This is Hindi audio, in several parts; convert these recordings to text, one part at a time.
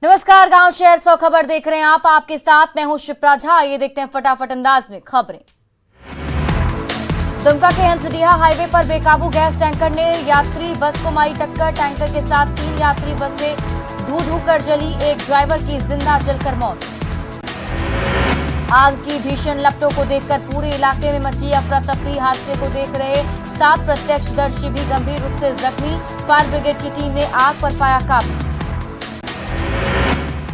नमस्कार, गांव शहर 100 खबर देख रहे हैं आप। आपके साथ मैं हूं शिप्रा झा। ये देखते हैं फटाफट अंदाज में खबरें। दुमका के हंसडीहा हाईवे पर बेकाबू गैस टैंकर ने यात्री बस को मारी टक्कर। टैंकर के साथ 3 यात्री बसें धू कर जली, एक ड्राइवर की जिंदा जलकर मौत। आग की भीषण लपटों को देखकर पूरे इलाके में मची अफरा तफरी। हादसे को देख रहे 7 प्रत्यक्षदर्शी भी गंभीर रूप से जख्मी। फायर ब्रिगेड की टीम ने आग पर पाया काबू।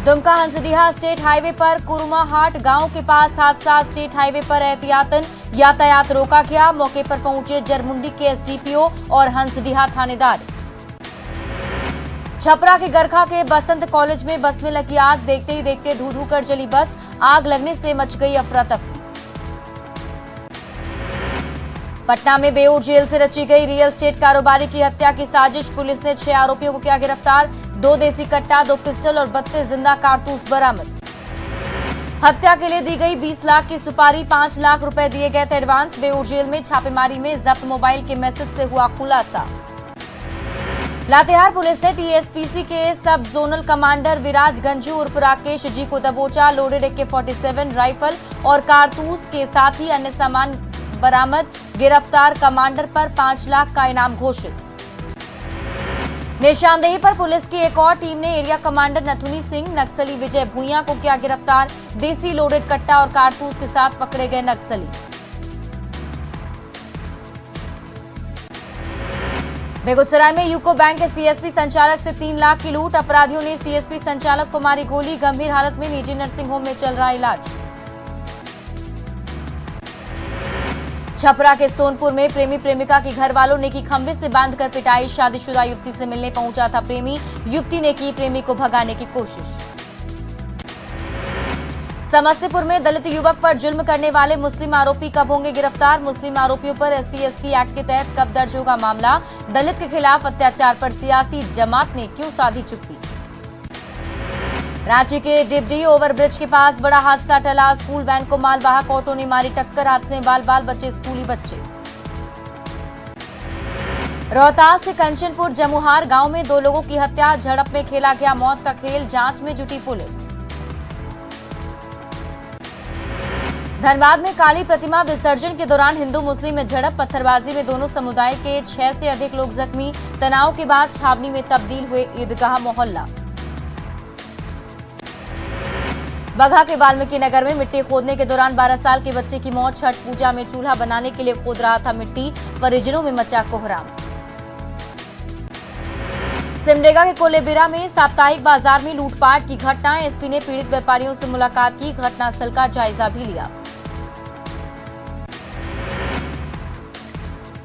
दुमका हंसडीहा स्टेट हाईवे पर कुरुमाहाट गांव के पास हादसा। स्टेट हाईवे पर एहतियातन यातायात रोका गया। मौके पर पहुंचे जरमुंडी के एसडीपीओ और हंसडीहा थानेदार। छपरा के गरखा के बसंत कॉलेज में बस में लगी आग। देखते ही देखते धू कर जली बस। आग लगने से मच गई अफरा तफरी। पटना में बेऊर जेल से रची गई रियल एस्टेट कारोबारी की हत्या की साजिश। पुलिस ने 6 आरोपियों को किया गिरफ्तार। 2 देसी कट्टा, 2 पिस्टल और 32 जिंदा कारतूस बरामद। हत्या के लिए दी गई 20 लाख की सुपारी, 5 लाख रुपए दिए गए थे एडवांस। बेऊर जेल में छापेमारी में जब्त मोबाइल के मैसेज से हुआ खुलासा। लातेहार पुलिस ने टीएसपीसी के सब जोनल कमांडर विराज गंजू उर्फ राकेश जी को दबोचा। लोडेड AK-47 राइफल और कारतूस के साथ ही अन्य सामान बरामद। गिरफ्तार कमांडर पर 5 लाख का इनाम घोषित। निशानदेही पर पुलिस की एक और टीम ने एरिया कमांडर नथुनी सिंह, नक्सली विजय भूइया को किया गिरफ्तार। देसी लोडेड कट्टा और कारतूस के साथ पकड़े गए नक्सली। बेगूसराय में यूको बैंक के सीएसपी संचालक से 3 लाख की लूट। अपराधियों ने सीएसपी संचालक को मारी गोली। गंभीर हालत में निजी नर्सिंग होम में चल रहा इलाज। छपरा के सोनपुर में प्रेमी प्रेमिका की घर वालों ने की खंभे से बांधकर पिटाई। शादीशुदा युवती से मिलने पहुंचा था प्रेमी। युवती ने की प्रेमी को भगाने की कोशिश। समस्तीपुर में दलित युवक पर जुल्म करने वाले मुस्लिम आरोपी कब होंगे गिरफ्तार। मुस्लिम आरोपियों पर SC/ST एक्ट के तहत कब दर्ज होगा मामला। दलित के खिलाफ अत्याचार पर सियासी जमात ने क्यों साधी चुप्पी। रांची के डिबडीह ओवरब्रिज के पास बड़ा हादसा टला। स्कूल वैन को मालवाहक ऑटो ने मारी टक्कर। हादसे में बाल बचे स्कूली बच्चे। रोहतास के कंचनपुर जमुहार गांव में 2 लोगों की हत्या। झड़प में खेला गया मौत का खेल। जांच में जुटी पुलिस। धनबाद में काली प्रतिमा विसर्जन के दौरान हिंदू मुस्लिम में झड़प। पत्थरबाजी में दोनों समुदाय के 6 से अधिक लोग जख्मी। तनाव के बाद छावनी में तब्दील हुए ईदगाह मोहल्ला। बगहा के वाल्मीकि नगर में मिट्टी खोदने के दौरान 12 साल के बच्चे की मौत। छठ पूजा में चूल्हा बनाने के लिए खोद रहा था मिट्टी। परिजनों में मचा कोहराम। सिमडेगा के कोलेबिरा में साप्ताहिक बाजार में लूटपाट की घटना। एसपी ने पीड़ित व्यापारियों से मुलाकात की। घटनास्थल का जायजा भी लिया।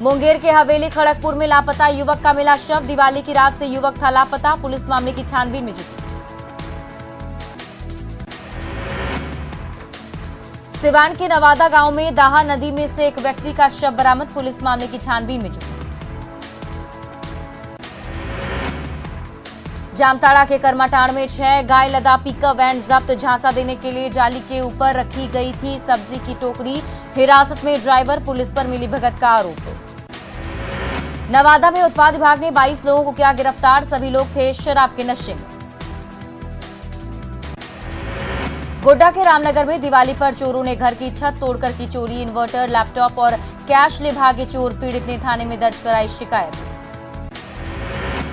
मुंगेर के हवेली खड़गपुर में लापता युवक का मिला शव। दिवाली की रात से युवक था लापता। पुलिस मामले की छानबीन में जुटी। सिवान के नवादा गांव में दाहा नदी में से एक व्यक्ति का शव बरामद। पुलिस मामले की छानबीन में जुटी। जामताड़ा के कर्माटाड़ में 6 गाय लदा पिकअप वैन जब्त। झांसा देने के लिए जाली के ऊपर रखी गई थी सब्जी की टोकरी। हिरासत में ड्राइवर। पुलिस पर मिलीभगत का आरोप। नवादा में उत्पाद विभाग ने 22 लोगों को किया गिरफ्तार। सभी लोग थे शराब के नशे में। गोड्डा के रामनगर में दिवाली पर चोरों ने घर की छत तोड़कर की चोरी। इन्वर्टर, लैपटॉप और कैश ले भागे चोर। पीड़ित ने थाने में दर्ज कराई शिकायत।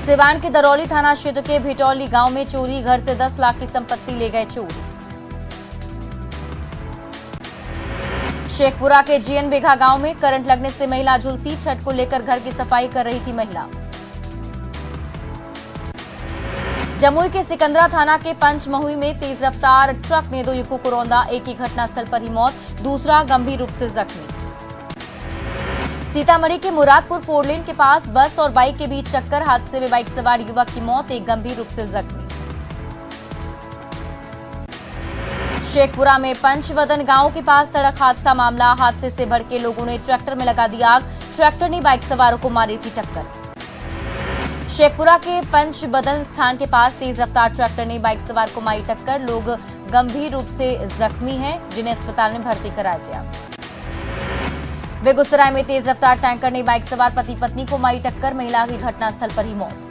सिवान के दरौली थाना क्षेत्र के भिटौली गांव में चोरी। घर से 10 लाख की संपत्ति ले गए चोर। शेखपुरा के GN बेघा गांव में करंट लगने से महिला झुलसी। छठ को लेकर घर की सफाई कर रही थी महिला। जमुई के सिकंदरा थाना के पंचमहुई में तेज रफ्तार ट्रक ने 2 युवकों को रौंदा। एक की घटनास्थल पर ही मौत, दूसरा गंभीर रूप से जख्मी। सीतामढ़ी के मुरादपुर 4 लेन के पास बस और बाइक के बीच टक्कर। हादसे में बाइक सवार युवक की मौत, एक गंभीर रूप से जख्मी। शेखपुरा में पंचवदन गांव के पास सड़क हादसा मामला। हादसे से भड़के लोगों ने ट्रैक्टर में लगा दी आग। ट्रैक्टर ने बाइक सवारों को मारी थी टक्कर। शेखपुरा के पंचबदन स्थान के पास तेज रफ्तार ट्रैक्टर ने बाइक सवार को मारी टक्कर। लोग गंभीर रूप से जख्मी हैं, जिन्हें अस्पताल में भर्ती कराया गया। बेगूसराय में तेज रफ्तार टैंकर ने बाइक सवार पति पत्नी को मारी टक्कर। महिला की घटनास्थल पर ही मौत।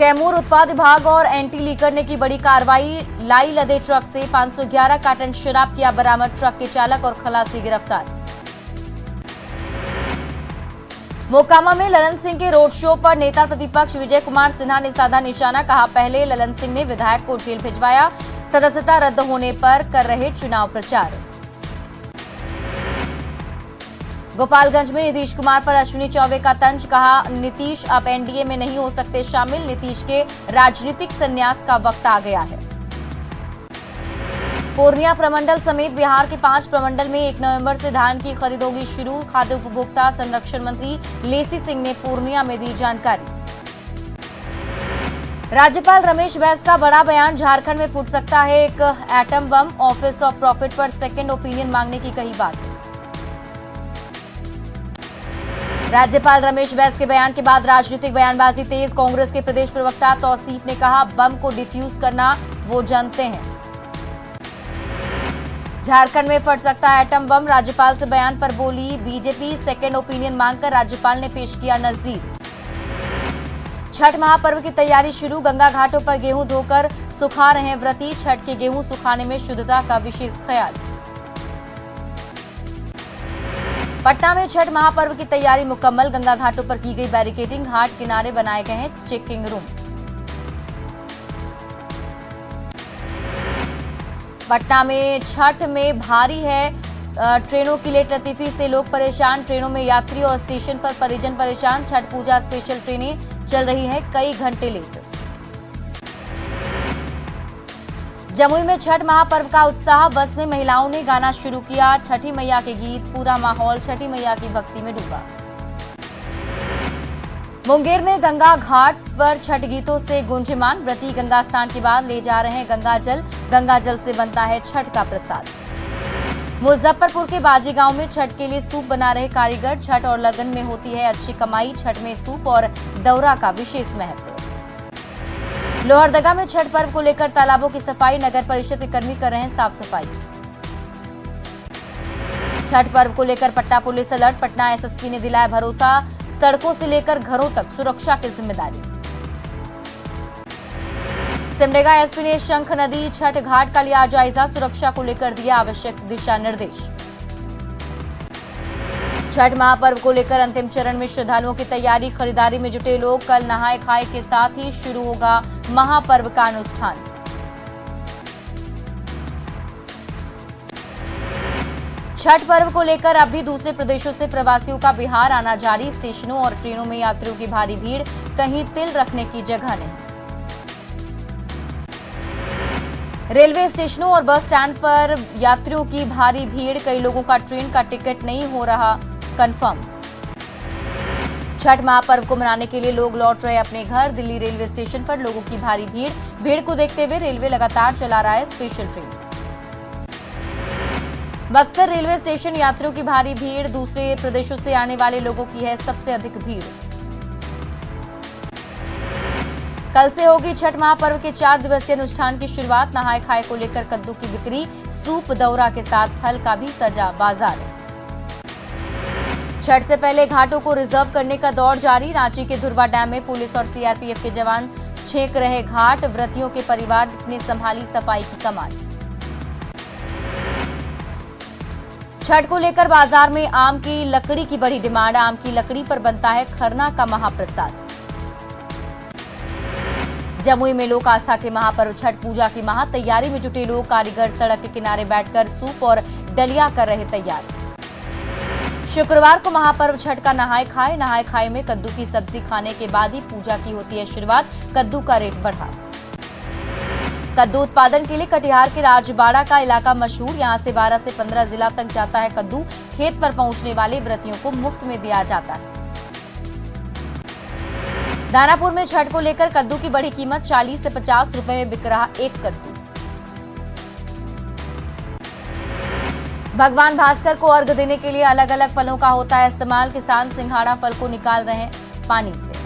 कैमूर उत्पाद विभाग और एंटी लीकर ने की बड़ी कार्रवाई। लाई लदे ट्रक से 511 कार्टन शराब किया बरामद। ट्रक के चालक और खलासी गिरफ्तार। मोकामा में ललन सिंह के रोड शो पर नेता प्रतिपक्ष विजय कुमार सिन्हा ने साधा निशाना। कहा, पहले ललन सिंह ने विधायक को जेल भिजवाया, सदस्यता रद्द होने पर कर रहे चुनाव प्रचार। गोपालगंज में नीतीश कुमार पर अश्विनी चौबे का तंज। कहा, नीतीश अब एनडीए में नहीं हो सकते शामिल। नीतीश के राजनीतिक संन्यास का वक्त आ गया है। पूर्णिया प्रमंडल समेत बिहार के 5 प्रमंडल में 1 नवंबर से धान की खरीद होगी शुरू। खाद्य उपभोक्ता संरक्षण मंत्री लेसी सिंह ने पूर्णिया में दी जानकारी। राज्यपाल रमेश बैस का बड़ा बयान। झारखंड में फूट सकता है एक atom bomb. Office of profit पर सेकेंड ओपिनियन मांगने की कही बात। राज्यपाल रमेश बैस के बयान के बाद राजनीतिक बयानबाजी तेज। कांग्रेस के प्रदेश प्रवक्ता तौसीफ ने कहा, बम को डिफ्यूज करना वो जानते हैं। झारखंड में फट सकता है एटम बम। राज्यपाल से बयान पर बोली बीजेपी। सेकेंड ओपिनियन मांगकर राज्यपाल ने पेश किया नजीर। छठ महापर्व की तैयारी शुरू। गंगा घाटों पर गेहूं धोकर सुखा रहे व्रती। छठ के गेहूं सुखाने में शुद्धता का विशेष ख्याल। पटना में छठ महापर्व की तैयारी मुकम्मल। गंगा घाटों पर की गई बैरिकेडिंग। घाट किनारे बनाए गए हैं चेकिंग रूम। पटना में छठ में भारी है ट्रेनों की लेट लतीफी से लोग परेशान। ट्रेनों में यात्री और स्टेशन पर परिजन परेशान। छठ पूजा स्पेशल ट्रेनें चल रही हैं कई घंटे लेट। जमुई में छठ महापर्व का उत्साह। बस में महिलाओं ने गाना शुरू किया। छठी मैया के गीत। पूरा माहौल छठी मैया की भक्ति में डूबा। मुंगेर में गंगा घाट पर छठ गीतों से गुंजयमान। व्रती गंगा स्नान के बाद ले जा रहे हैं गंगा जल। गंगा जल से बनता है छठ का प्रसाद। मुजफ्फरपुर के बाजी गांव में छठ के लिए सूप बना रहे कारीगर। छठ और लगन में होती है अच्छी कमाई। छठ में सूप और दौरा का विशेष महत्व। लोहरदगा में छठ पर्व को लेकर तालाबों की सफाई। नगर परिषद के कर्मी कर रहे हैं साफ सफाई। छठ पर्व को लेकर Patna police alert. Patna SSP ने दिलाया भरोसा। सड़कों से लेकर घरों तक सुरक्षा की जिम्मेदारी। सिमडेगा एसपी ने शंख नदी छठ घाट का लिया जायजा। सुरक्षा को लेकर दिया आवश्यक दिशा निर्देश। छठ महापर्व को लेकर अंतिम चरण में श्रद्धालुओं की तैयारी। खरीदारी में जुटे लोग। कल नहाए खाए के साथ ही शुरू होगा महापर्व का अनुष्ठान। छठ पर्व को लेकर अब भी दूसरे प्रदेशों से प्रवासियों का बिहार आना जारी। स्टेशनों और ट्रेनों में यात्रियों की भारी भीड़। कहीं तिल रखने की जगह नहीं। रेलवे स्टेशनों और बस स्टैंड पर यात्रियों की भारी भीड़। कई लोगों का ट्रेन का टिकट नहीं हो रहा कंफर्म। छठ महापर्व को मनाने के लिए लोग लौट रहे अपने घर। दिल्ली रेलवे स्टेशन पर लोगों की भारी भीड़। भीड़ को देखते हुए रेलवे लगातार चला रहा है special train. Buxar railway station यात्रियों की भारी भीड़। दूसरे प्रदेशों से आने वाले लोगों की है सबसे अधिक भीड़। कल से होगी छठ महापर्व के 4 दिवसीय अनुष्ठान की शुरुआत। नहाए खाए को लेकर कद्दू की बिक्री। सूप दौरा के साथ फल का भी सजा बाजार। छठ से पहले घाटों को रिजर्व करने का दौर जारी। रांची के धुरवा डैम में पुलिस और सीआरपीएफ के जवान छेक रहे घाट। व्रतियों के परिवार ने संभाली सफाई की कमान। छठ को लेकर बाजार में आम की लकड़ी की बड़ी डिमांड। आम की लकड़ी पर बनता है खरना का महाप्रसाद। जमुई में लोक आस्था के महापर्व छठ पूजा की महा तैयारी में जुटे लोग। कारीगर सड़क के किनारे बैठकर सूप और डलिया कर रहे तैयार। शुक्रवार को महापर्व छठ का नहाए खाए में कद्दू की सब्जी खाने के बाद ही पूजा की होती है शुरुआत। कद्दू का रेट बढ़ा। कद्दू उत्पादन के लिए कटिहार के राजबाड़ा का इलाका मशहूर। यहां से 12 से 15 जिला तक जाता है कद्दू। खेत पर पहुंचने वाले व्रतियों को मुफ्त में दिया जाता है। दानापुर में छठ को लेकर कद्दू की बढ़ी कीमत। 40 से 50 रुपए में बिक रहा एक कद्दू। भगवान भास्कर को अर्घ देने के लिए अलग अलग फलों का होता है इस्तेमाल। किसान सिंघाड़ा फल को निकाल रहे हैं पानी से।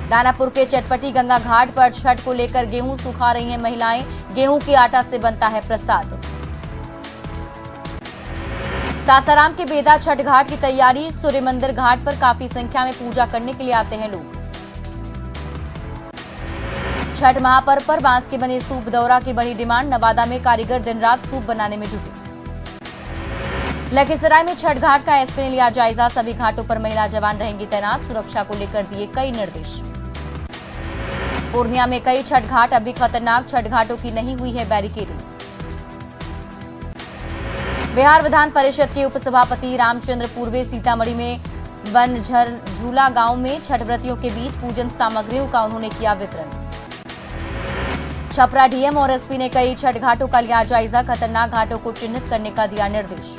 दानापुर के चटपटी गंगा घाट पर छठ को लेकर गेहूं सुखा रही हैं महिलाएं। गेहूं के आटा से बनता है प्रसाद। सासाराम के बेदा छठ घाट की तैयारी। सूर्य मंदिर घाट पर काफी संख्या में पूजा करने के लिए आते हैं लोग। छठ महापर्व पर बांस के बने सूप दौरा की बड़ी डिमांड। नवादा में कारीगर दिन रात सूप बनाने में जुटे। लखीसराय में छठ घाट का एसपी ने लिया जायजा। सभी घाटों पर महिला जवान रहेंगी तैनात। सुरक्षा को लेकर दिए कई निर्देश। पूर्णिया में कई छठ घाट अब भी खतरनाक। छठ घाटों की नहीं हुई है बैरिकेडिंग। बिहार विधान परिषद के उपसभापति रामचंद्र पूर्वे सीतामढ़ी में बनझर झूला गांव में छठ व्रतियों के बीच पूजन सामग्रियों का उन्होंने किया वितरण। छपरा डीएम और एसपी ने कई छठ घाटों का लिया जायजा। खतरनाक घाटों को चिन्हित करने का दिया निर्देश।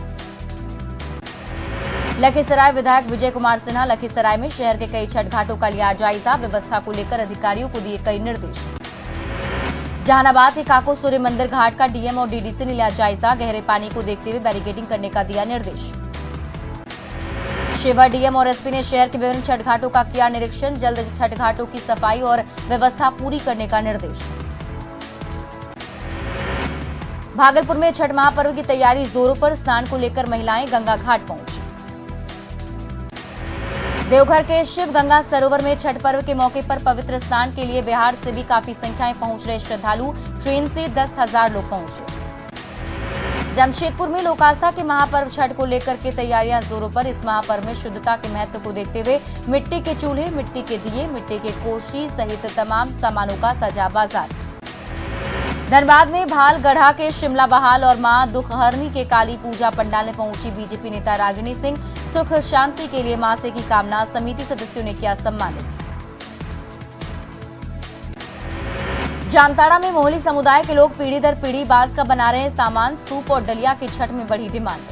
लखीसराय विधायक विजय कुमार सिन्हा लखीसराय में शहर के कई छठ घाटों का लिया जायजा। व्यवस्था को लेकर अधिकारियों को दिए कई निर्देश। जहानाबाद के काको सूर्य मंदिर घाट का डीएम और डीडीसी ने लिया जायजा। गहरे पानी को देखते हुए बैरिकेडिंग करने का दिया निर्देश। शिवहर डीएम और एसपी ने शहर के विभिन्न छठ घाटों का किया निरीक्षण। जल्द छठ घाटों की सफाई और व्यवस्था पूरी करने का निर्देश। भागलपुर में छठ महापर्व की तैयारी जोरों पर। स्नान को लेकर महिलाएं गंगा घाट पहुंची। देवघर के शिव गंगा सरोवर में छठ पर्व के मौके पर पवित्र स्नान के लिए बिहार से भी काफी संख्याएं पहुंच रहे श्रद्धालु। ट्रेन से 10,000 लोग पहुंचे। जमशेदपुर में लोक आस्था के महापर्व छठ को लेकर के तैयारियां जोरों पर। इस महापर्व में शुद्धता के महत्व को देखते हुए मिट्टी के चूल्हे, मिट्टी के दिए, मिट्टी के कोशी सहित तमाम सामानों का सजा बाजार। धनबाद में भाल गढ़ा के शिमला बहाल और मां दुखहरनी के काली पूजा पंडाल में पहुंची बीजेपी नेता रागिनी सिंह। सुख शांति के लिए मां से की कामना। समिति सदस्यों ने किया सम्मानित। जामताड़ा में मोहली समुदाय के लोग पीढ़ी दर पीढ़ी बांस का बना रहे हैं सामान। सूप और डलिया की छठ में बढ़ी डिमांड।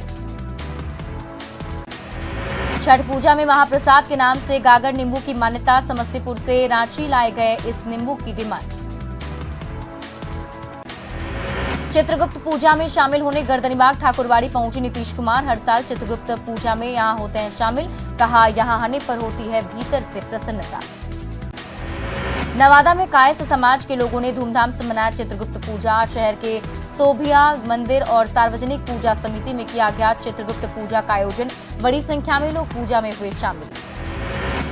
छठ पूजा में महाप्रसाद के नाम से गागर नींबू की मान्यता। समस्तीपुर से रांची लाए गए इस नींबू की डिमांड। चित्रगुप्त पूजा में शामिल होने गर्दनीबाग ठाकुरवाड़ी पहुंचे नीतीश कुमार। हर साल चित्रगुप्त पूजा में यहां होते हैं शामिल। कहा यहां आने पर होती है भीतर से प्रसन्नता। नवादा में कायस्थ समाज के लोगों ने धूमधाम से मनाया चित्रगुप्त पूजा। शहर के सोभिया मंदिर और सार्वजनिक पूजा समिति में किया गया चित्रगुप्त पूजा का आयोजन। बड़ी संख्या में लोग पूजा में हुए शामिल।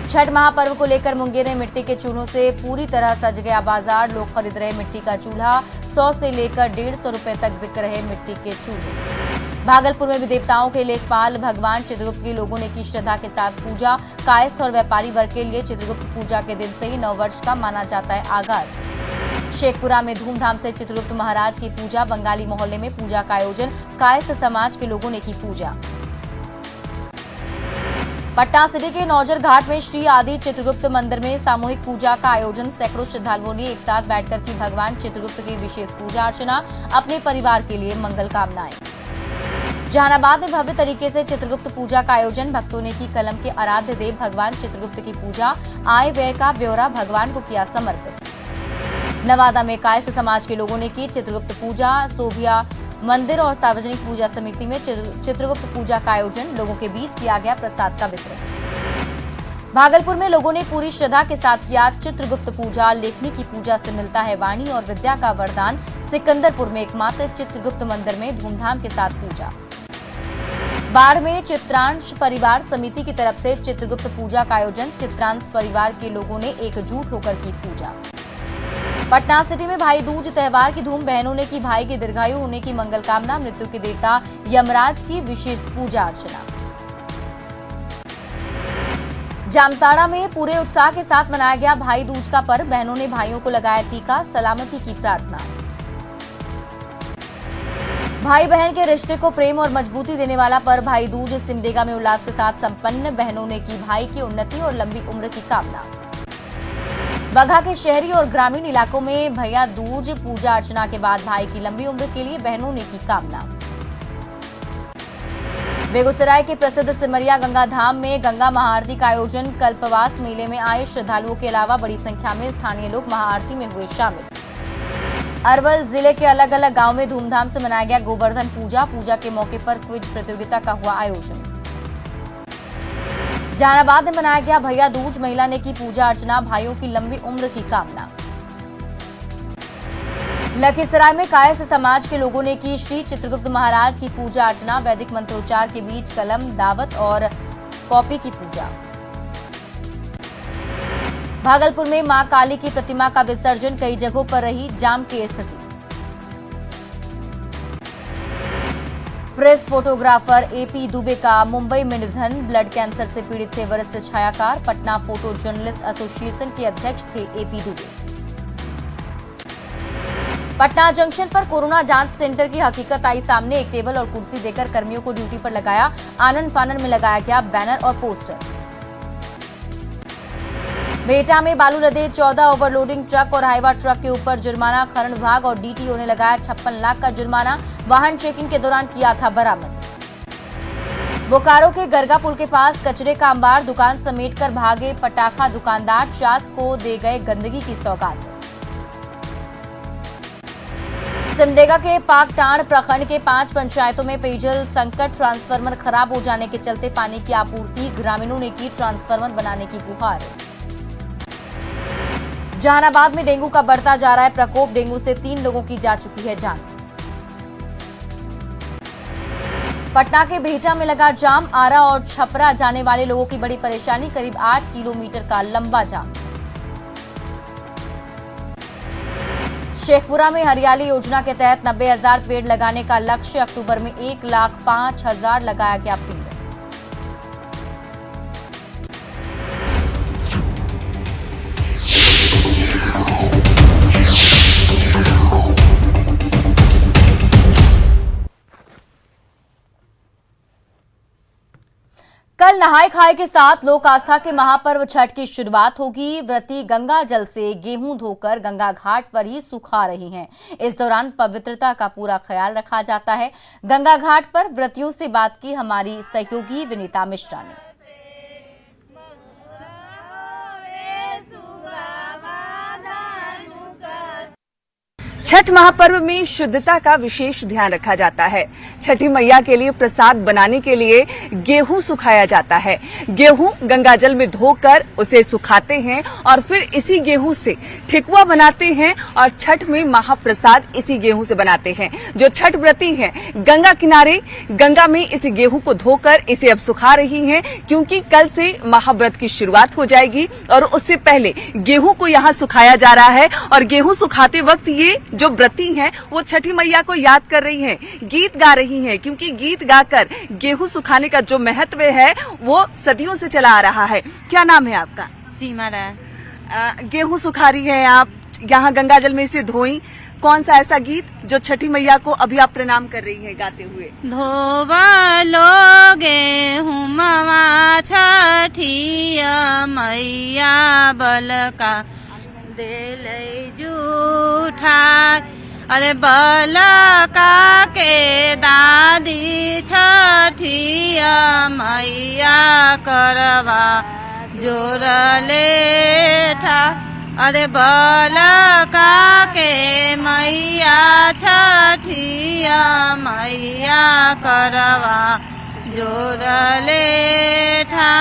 छठ महापर्व को लेकर मुंगेर में मिट्टी के चूल्हों से पूरी तरह सज गया बाजार। लोग खरीद रहे मिट्टी का चूल्हा। 100 से लेकर 150 रुपए तक बिक रहे मिट्टी के चूल्हे। भागलपुर में भी देवताओं के लेखपाल भगवान चित्रगुप्त के लोगों ने की श्रद्धा के साथ पूजा। कायस्थ और व्यापारी वर्ग के लिए चित्रगुप्त पूजा के दिन से ही नववर्ष का माना जाता है आगाज। शेखपुरा में धूमधाम से चित्रगुप्त महाराज की पूजा। बंगाली मोहल्ले में पूजा का आयोजन। कायस्थ समाज के लोगों ने की पूजा। पटना सिटी के नौजर घाट में श्री आदि चित्रगुप्त मंदिर में सामूहिक पूजा का आयोजन। सैकड़ों श्रद्धालुओं ने एक साथ बैठकर की भगवान चित्रगुप्त की विशेष पूजा अर्चना। अपने परिवार के लिए मंगल कामनाएं। जहानाबाद में भव्य तरीके से चित्रगुप्त पूजा का आयोजन। भक्तों ने की कलम के आराध्य देव भगवान चित्रगुप्त की पूजा। आय व्यय का ब्यौरा भगवान को किया समर्पित। नवादा में कायस्थ समाज के लोगों ने की चित्रगुप्त पूजा। सोभिया मंदिर और सार्वजनिक पूजा समिति में चित्रगुप्त पूजा का आयोजन। लोगों के बीच किया गया प्रसाद का वितरण। भागलपुर में लोगों ने पूरी श्रद्धा के साथ किया चित्रगुप्त पूजा। लेखनी की पूजा से मिलता है वाणी और विद्या का वरदान। सिकंदरपुर में एकमात्र चित्रगुप्त मंदिर में धूमधाम के साथ पूजा। बाढ़ में चित्रांश परिवार समिति की तरफ से चित्रगुप्त पूजा का आयोजन। चित्रांश परिवार के लोगों ने एकजुट होकर की पूजा। पटना सिटी में भाई दूज त्योहार की धूम। बहनों ने की भाई की दीर्घायु होने की मंगल कामना। मृत्यु के देवता यमराज की विशेष पूजा अर्चना। जामताड़ा में पूरे उत्साह के साथ मनाया गया भाई दूज का पर्व। बहनों ने भाइयों को लगाया टीका। सलामती की प्रार्थना। भाई बहन के रिश्ते को प्रेम और मजबूती देने वाला पर्व भाई दूज सिमडेगा में उल्लास के साथ संपन्न। बहनों ने की भाई की उन्नति और लंबी उम्र की कामना। बगहा के शहरी और ग्रामीण इलाकों में भैया दूज पूजा अर्चना के बाद भाई की लंबी उम्र के लिए बहनों ने की कामना। बेगूसराय के प्रसिद्ध सिमरिया गंगा धाम में गंगा महाआरती का आयोजन। कल्पवास मेले में आए श्रद्धालुओं के अलावा बड़ी संख्या में स्थानीय लोग महाआरती में हुए शामिल। अरवल जिले के अलग अलग गांव में धूमधाम से मनाया गया गोवर्धन पूजा। पूजा के मौके पर क्विज प्रतियोगिता का हुआ आयोजन। जहानाबाद में मनाया गया भैया दूज। महिला ने की पूजा अर्चना। भाइयों की लंबी उम्र की कामना। लखीसराय में कायस्थ समाज के लोगों ने की श्री चित्रगुप्त महाराज की पूजा अर्चना। वैदिक मंत्रोच्चार के बीच कलम, दावत और कॉपी की पूजा। भागलपुर में मां काली की प्रतिमा का विसर्जन, कई जगहों पर रही जाम की स्थिति। प्रेस फोटोग्राफर एपी दुबे का मुंबई में निधन। ब्लड कैंसर से पीड़ित थे वरिष्ठ छायाकार। पटना फोटो जर्नलिस्ट एसोसिएशन के अध्यक्ष थे एपी दुबे। पटना जंक्शन पर कोरोना जांच सेंटर की हकीकत आई सामने। एक टेबल और कुर्सी देकर कर्मियों को ड्यूटी पर लगाया। आनन फानन में लगाया गया बैनर और पोस्टर। बेटा में बालू लदे 14 ओवरलोडिंग ट्रक और हाईवा ट्रक के ऊपर जुर्माना। खनन विभाग और डीटीओ ने लगाया 56 लाख का जुर्माना। वाहन चेकिंग के दौरान किया था बरामद। बोकारो के गरगा पुल के पास कचरे का अंबार, दुकान समेटकर भागे पटाखा दुकानदार। चास को दे गए गंदगी की सौगात। सिमडेगा के पाकटांड़ प्रखंड के 5 पंचायतों में पेयजल संकट। ट्रांसफार्मर खराब हो जाने के चलते पानी की आपूर्ति। ग्रामीणों ने की ट्रांसफार्मर बनाने की गुहार। जहानाबाद में डेंगू का बढ़ता जा रहा है प्रकोप। डेंगू से 3 लोगों की जा चुकी है जान। पटना के बिहटा में लगा जाम। आरा और छपरा जाने वाले लोगों की बड़ी परेशानी। करीब 8 किलोमीटर का लंबा जाम। शेखपुरा में हरियाली योजना के तहत 90,000 पेड़ लगाने का लक्ष्य। अक्टूबर में 1,05,000 लगाया गया पेड़। कल नहाय खाए के साथ लोक आस्था के महापर्व छठ की शुरुआत होगी। व्रती गंगा जल से गेहूं धोकर गंगा घाट पर ही सुखा रही हैं। इस दौरान पवित्रता का पूरा ख्याल रखा जाता है। गंगा घाट पर व्रतियों से बात की हमारी सहयोगी विनीता मिश्रा ने। छठ महापर्व में शुद्धता का विशेष ध्यान रखा जाता है। छठी मैया के लिए प्रसाद बनाने के लिए गेहूं सुखाया जाता है। गेहूं गंगाजल में धोकर उसे सुखाते हैं और फिर इसी गेहूं से ठेकुआ बनाते हैं और छठ में महाप्रसाद इसी गेहूं से बनाते हैं। जो छठ व्रती हैं गंगा किनारे गंगा में इस गेहूं को धोकर इसे अब सुखा रही हैं, क्योंकि कल से महाव्रत की शुरुआत हो जाएगी और उससे पहले गेहूं को यहाँ सुखाया जा रहा है। और गेहूं सुखाते वक्त ये जो व्रती हैं वो छठी मैया को याद कर रही हैं, गीत गा रही हैं, क्योंकि गीत गाकर गेहूं सुखाने का जो महत्व है वो सदियों से चला आ रहा है। क्या नाम है आपका? सीमा राय। गेहूं सुखा रही हैं आप, यहाँ गंगाजल में इसे धोई। कौन सा ऐसा गीत जो छठी मैया को अभी आप प्रणाम कर रही हैं गाते हुए? धोबलो गेहूं मवा छठिया मैया बलका देलै जूठा। अरे बलका के दादी छठिया मैया करवा जोरले ठा। अरे बलका के मैया छठिया मैया करवा जोरले ठा।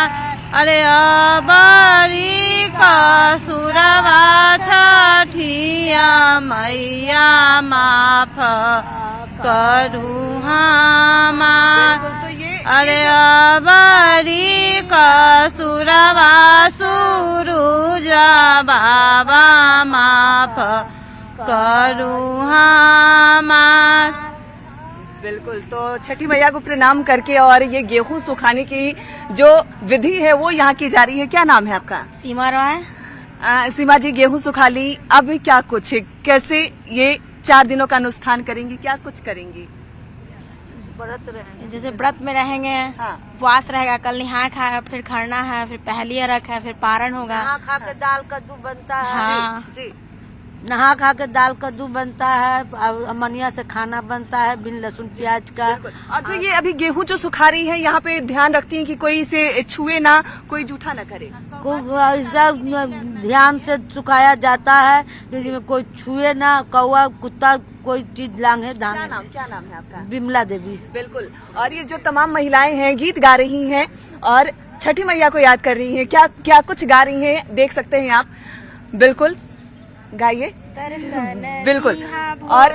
अरे अबरी का सुरवा छठिया मैया माफ करू हमार। अरे अबरी का सुरवा सुरुजा बाबा माफ करू हमार। बिल्कुल, तो छठी मैया को प्रणाम करके और ये गेहूं सुखाने की जो विधि है वो यहाँ की जा रही है। क्या नाम है आपका? सीमा राय। सीमा जी, गेहूं सुखा ली, अब क्या कुछ कैसे ये 4 दिनों का अनुष्ठान करेंगी, क्या कुछ करेंगी? व्रत रहेंगे, जैसे व्रत में रहेंगे। हाँ। उपवास रहेगा। कल नहा खाएगा, फिर खरना है, फिर पहली अर्घ है, फिर पारण होगा। नहा खा के दाल कद्दू बनता है। हाँ जी, नहा खा के दाल कद्दू बनता है। अमनिया से खाना बनता है बिन लहसुन प्याज का। और जो ये अभी गेहूं जो सुखा रही है यहाँ पे ध्यान रखती हैं कि कोई इसे छुए ना, कोई जूठा ना करे। ऐसा ध्यान से सुखाया जाता है कि कोई छुए ना, कौवा कुत्ता कोई चीज लांघे धांगे। क्या नाम है आपका? बिमला देवी। बिल्कुल, और ये जो तमाम महिलाएं हैं गीत गा रही हैं और छठी मैया को याद कर रही हैं। क्या क्या कुछ गा रही हैं, देख सकते हैं आप। बिल्कुल गाइए। बिल्कुल। और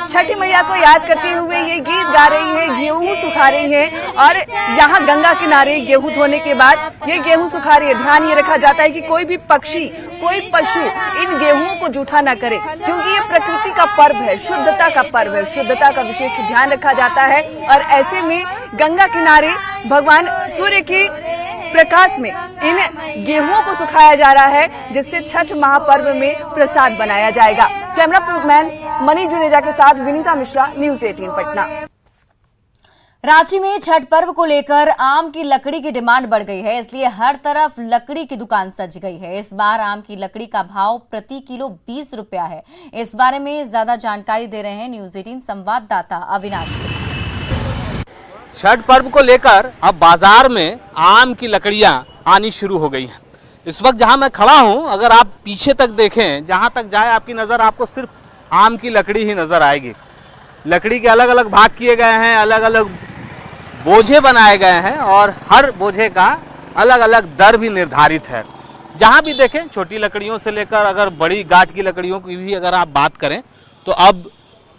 छठी मैया को याद करते हुए ये गीत गा रही है, गेहूं सुखा रही है और यहाँ गंगा किनारे गेहूं धोने के बाद ये गेहूं सुखा रही है। ध्यान ये रखा जाता है कि कोई भी पक्षी, कोई पशु इन गेहूं को जूठा ना करे, क्योंकि ये प्रकृति का पर्व है, शुद्धता का पर्व है, शुद्धता का विशेष ध्यान रखा जाता है। और ऐसे में गंगा किनारे भगवान सूर्य की प्रकाश में इन गेहूं को सुखाया जा रहा है, जिससे छठ महापर्व में प्रसाद बनाया जाएगा। कैमरामैन मनीष जुनेजा के साथ विनीता मिश्रा, न्यूज़ 18 पटना। रांची में छठ पर्व को लेकर आम की लकड़ी की डिमांड बढ़ गई है, इसलिए हर तरफ लकड़ी की दुकान सज गई है। इस बार आम की लकड़ी का भाव प्रति किलो 20 रुपया है। इस बारे में ज्यादा जानकारी दे रहे हैं न्यूज़ 18 संवाददाता अविनाश। छठ पर्व को लेकर अब बाजार में आम की लकड़ियां आनी शुरू हो गई हैं। इस वक्त जहां मैं खड़ा हूं, अगर आप पीछे तक देखें, जहां तक जाए आपकी नज़र आपको सिर्फ आम की लकड़ी ही नज़र आएगी। लकड़ी के अलग अलग भाग किए गए हैं, अलग अलग बोझे बनाए गए हैं और हर बोझे का अलग अलग दर भी निर्धारित है। जहां भी देखें, छोटी लकड़ियों से लेकर अगर बड़ी गांठ की लकड़ियों की भी अगर आप बात करें तो अब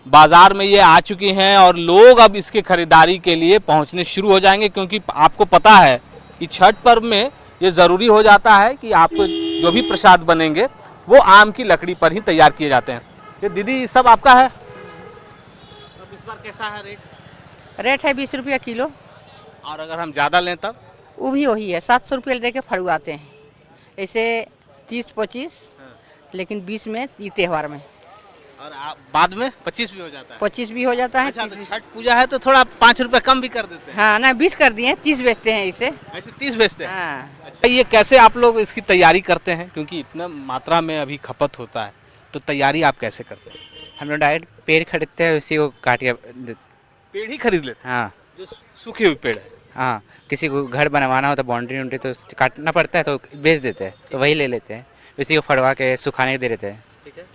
बाजार में ये आ चुकी हैं और लोग अब इसके खरीदारी के लिए पहुंचने शुरू हो जाएंगे, क्योंकि आपको पता है कि छठ पर्व में ये ज़रूरी हो जाता है कि आपको जो भी प्रसाद बनेंगे वो आम की लकड़ी पर ही तैयार किए जाते हैं। ये दीदी सब आपका है, अब इस बार कैसा है रेट? रेट है 20 रुपया किलो। और अगर हम ज़्यादा लें तब? वो भी वही है, 700 रुपये दे के फड़ुआते हैं। ऐसे 30-25, लेकिन 20 में ये त्यौहार में, और बाद में 25 भी हो जाता है। 25 भी हो जाता है। अच्छा, तो छठ पूजा है तो थोड़ा 5 रुपए कम भी कर देते हैं। हाँ ना, 20 कर दिए, 30 बेचते हैं इसे। ऐसे 30 बेचते हैं। हाँ। अच्छा, ये कैसे आप लोग इसकी तैयारी करते हैं, क्योंकि इतना मात्रा में अभी खपत होता है, तो तैयारी आप कैसे करते हैं? हम लोग डायरेक्ट पेड़ खरीदते हैं, उसी को काट के पेड़ ही खरीद लेते हैं? हाँ जो सूखे हुए पेड़ है। हाँ, किसी को घर बनवाना हो तो बाउंड्री उंड्री तो काटना पड़ता है, तो बेच देते हैं, तो वही ले लेते हैं, उसी को फड़वा के सुखाने दे देते हैं,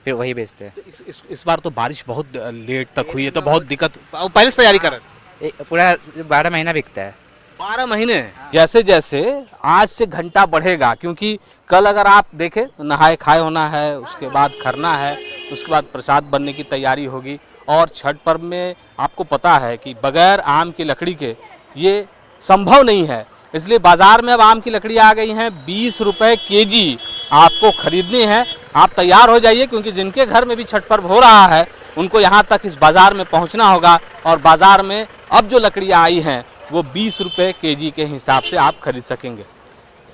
फिर वही बेचते हैं। तो इस बार तो बारिश बहुत लेट तक हुई है, तो बहुत दिक्कत, पहले से तैयारी कर रहे थे? पूरा 12 महीना बिकता है। 12 महीने। जैसे जैसे आज से घंटा बढ़ेगा, क्योंकि कल अगर आप देखें तो नहाए खाए होना है, उसके बाद खरना है, उसके बाद प्रसाद बनने की तैयारी होगी। और छठ पर्व में आपको पता है कि बगैर आम की लकड़ी के ये संभव नहीं है, इसलिए बाजार में अब आम की लकड़ी आ गई हैं। 20 रुपये केजी आपको खरीदनी है। आप तैयार हो जाइए, क्योंकि जिनके घर में भी छठ पर्व हो रहा है उनको यहाँ तक इस बाज़ार में पहुँचना होगा। और बाज़ार में अब जो लकड़ियाँ आई हैं वो 20 रुपये केजी के हिसाब से आप खरीद सकेंगे।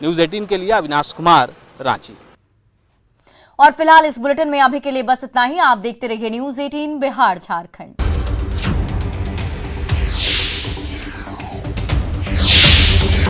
न्यूज़ 18 के लिए अविनाश कुमार, रांची। और फिलहाल इस बुलेटिन में अभी के लिए बस इतना ही। आप देखते रहिए न्यूज़ 18 बिहार झारखंड।